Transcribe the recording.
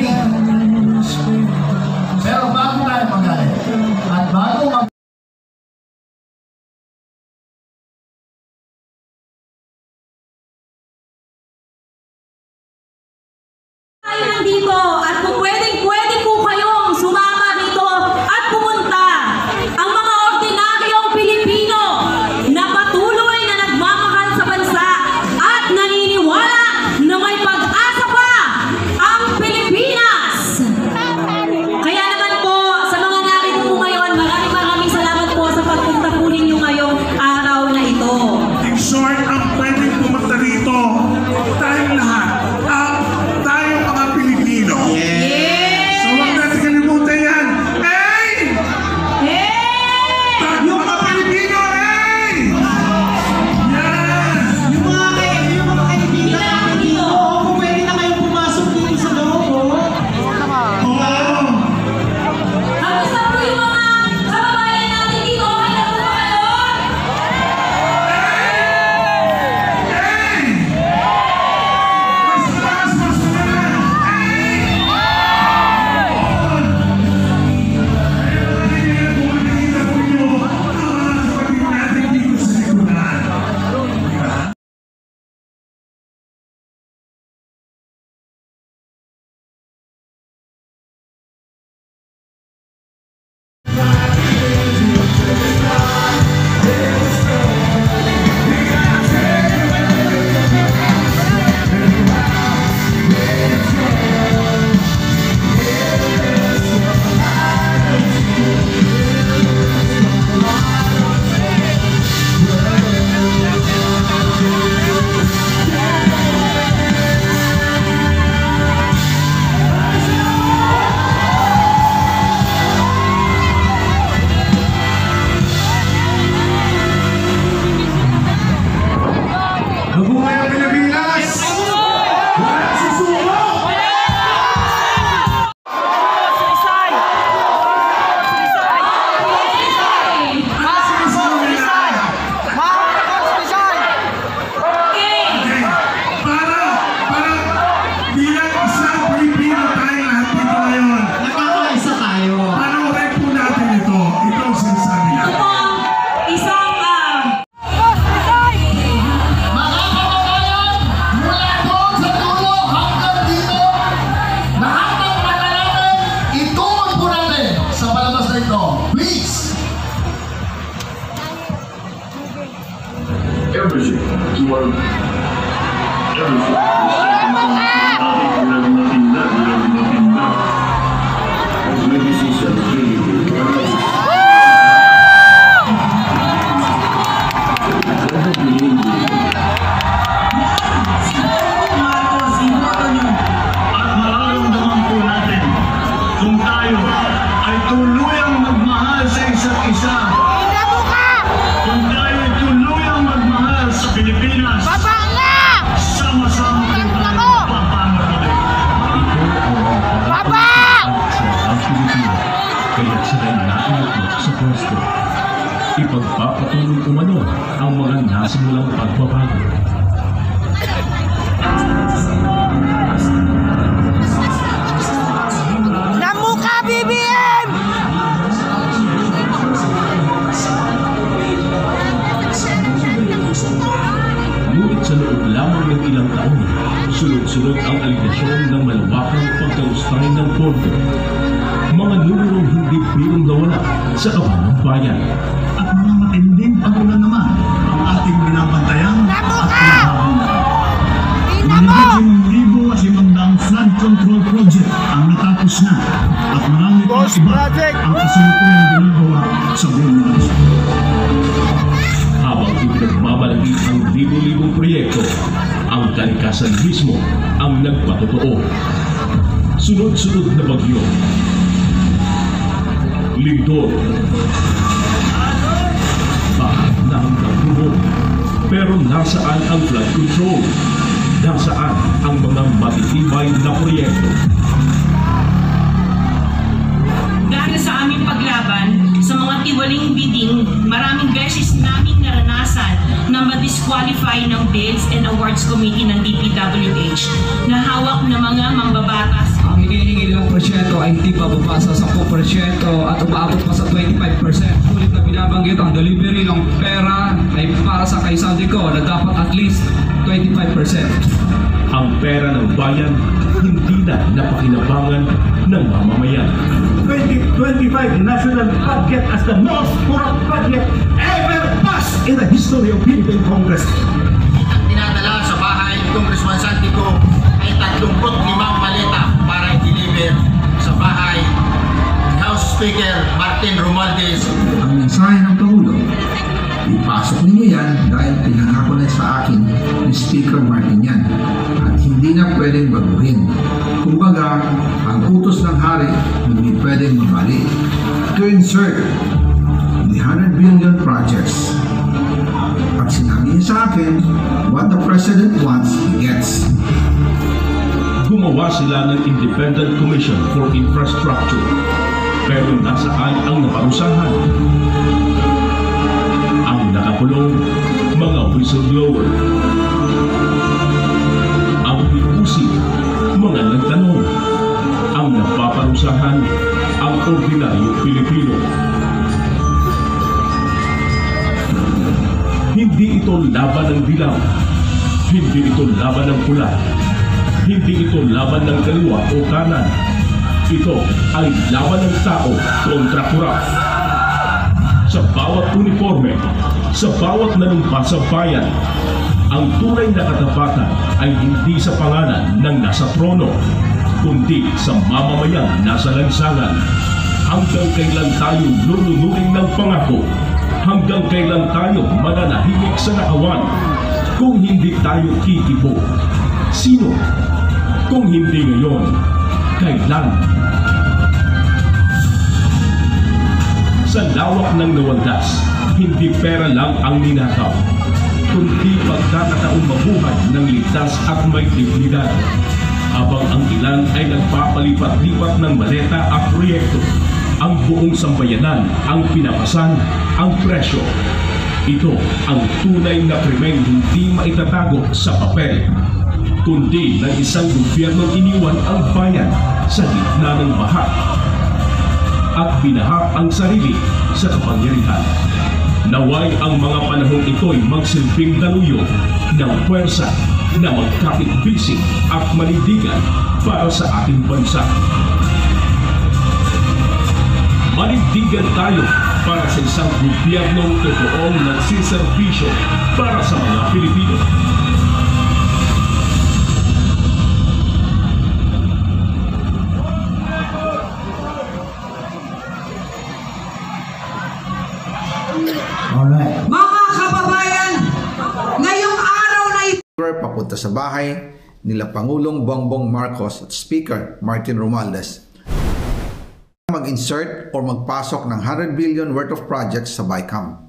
magaling. Pero bago tayo magaling, at bago tayo nandito at kung pwede po kayong sumama dito at pumunta ang mga ordinaryong Pilipino na patuloy na nagmamahal sa bansa at naniniwala na may pag-asa pa ang Pilipinas. Kaya naman po sa mga narito po ngayon, maraming salamat po sa pagpunta po ninyo ngayong araw na ito. In short, ang pwedeng pumunta rito, tayong lahat. Tayong mga Pilipino. Yes! So huwag natin kalimutan yan. Hey! Hey! Yung mga Pilipino, hey! Yes! Yung mga kaibigan dito, kung pwede na kayong pumasok dito sa loob, Oo! Kamusta po yung mga kababayan natin dito? Okay na po ba kayo? Hey! Mas taas, mas taas! Mabuhay ang Pilipinas! Walang susuko! Para bilang isang Pilipino tayong lahat dito ngayon. nagkakaisa tayo. Panoorin po natin ito. Ito ang sinasabi Ito natin. po ang isang mga kababayan, mula doon sa dulo hanggang dito, lahat ng panalamin, ituon po natin sa palabas na ito. Please! Everything to our everything. We have nothing left. We have nothing left. As ladies and gentlemen, at mararamdaman po natin kung tayo ay tuluyang magmahal sa isa't isa. Kung tayo ay tuluyang magmahal sa Pilipinas, sama-sama po tayo papanagutin. Ang Pilipino, kaya sila naiutot sa pwesto. Ipagpapatuloy umano ang mga nasimulang pagbabago. Namuka, BBM! Ngunit sa loob lamang ng ilang taon, sunod-sunod ang aligasyon ng malawakang pagkalustay ng pondo. Mga numerong hindi birong nawala sa kaban ng bayan. At mga matinding pagulan naman ang ating binabantayan at pinahahanan. Libo at 500 flood control project ang natapos na at marami pang iba ang kasalukuyang ginagawa sa buong bansa. Habang ipinagmamalaki ang libo-libong proyekto, ang kalikasan mismo ang nagpatotoo. Sunod-sunod na bagyo, lindol, bahat na ang nagbuhol. Pero nasaan ang flood control? Nasaan ang mga matitibay na proyekto? Dahil sa aming paglaban sa mga tiwaling bidding, maraming beses naming naranasan na ma-disqualify ng Bids and Awards Committee ng DPWH na hawak ng mga mambabatas. Ang hinihingi 10% ay hindi bababa sa 10% at umaabot pa sa 25%. Sulit na binabanggit ang delivery ng pera ay para sa kaisang ko na dapat at least 25%. Ang pera ng bayan hindi na napakinabangan ng mamamayan. 2025 national budget as the most corrupt budget ever passed in the history of Philippine Congress. Ang dinadala sa bahay ni Congressman Santico ay 35 maleta para i-deliver sa bahay ni House Speaker Martin Romualdez. Ang mensahe ng Pangulo, ipasok ninyo yan dahil pinangako na sa akin ni Speaker Martin yan at hindi na pwedeng baguhin. Kumbaga, ang utos ng hari hindi pwedeng mabali. To insert the 100 billion projects. Pag sinabi niya sa akin, what the President wants, he gets. Gumawa sila ng Independent Commission for Infrastructure. Pero nasaan ang naparusahan? Ang nakakulong mga whistleblower. Ang pinusi, mga nagtanong. Ang napaparusahan, ang ordinaryong Pilipino. Hindi ito laban ng dilaw. Hindi ito laban ng pula. Hindi ito laban ng kaliwa o kanan. Ito ay laban ng tao kontra kurap. Sa bawat uniforme, sa bawat nanumpa sa bayan, ang tunay na katapatan ay hindi sa pangalan ng nasa trono, kundi sa mamamayang nasa lansangan. Hanggang kailan tayo lulunurin ng pangako? Hanggang kailan tayo mananahimik sa nakawan? Kung hindi tayo kikibo, sino? Kung hindi ngayon, kailan? Sa lawak ng nawagas, hindi pera lang ang ninakaw, kundi pagkakataong mabuhay ng ligtas at may dignidad. Habang ang ilan ay nagpapalipat-lipat ng maleta at proyekto, ang buong sambayanan ang pinapasan ang presyo. Ito ang tunay na krimeng hindi maitatago sa papel, kundi ng isang gobyernong iniwan ang bayan sa gitna ng baha at binahak ang sarili sa kapangyarihan. Naway ang mga panahong ito'y magsilbing daluyo ng puwersa na magkapit-bisig at manindigan para sa ating bansa. Manindigan tayo para sa isang gobyernong totoong nagsiservisyo para sa mga Pilipino. Alright. Mga kababayan, ngayong araw na ito, Papunta sa bahay nila Pangulong Bongbong Marcos at Speaker Martin Romualdez. Mag-insert or magpasok ng 100 billion worth of projects sa BICAM.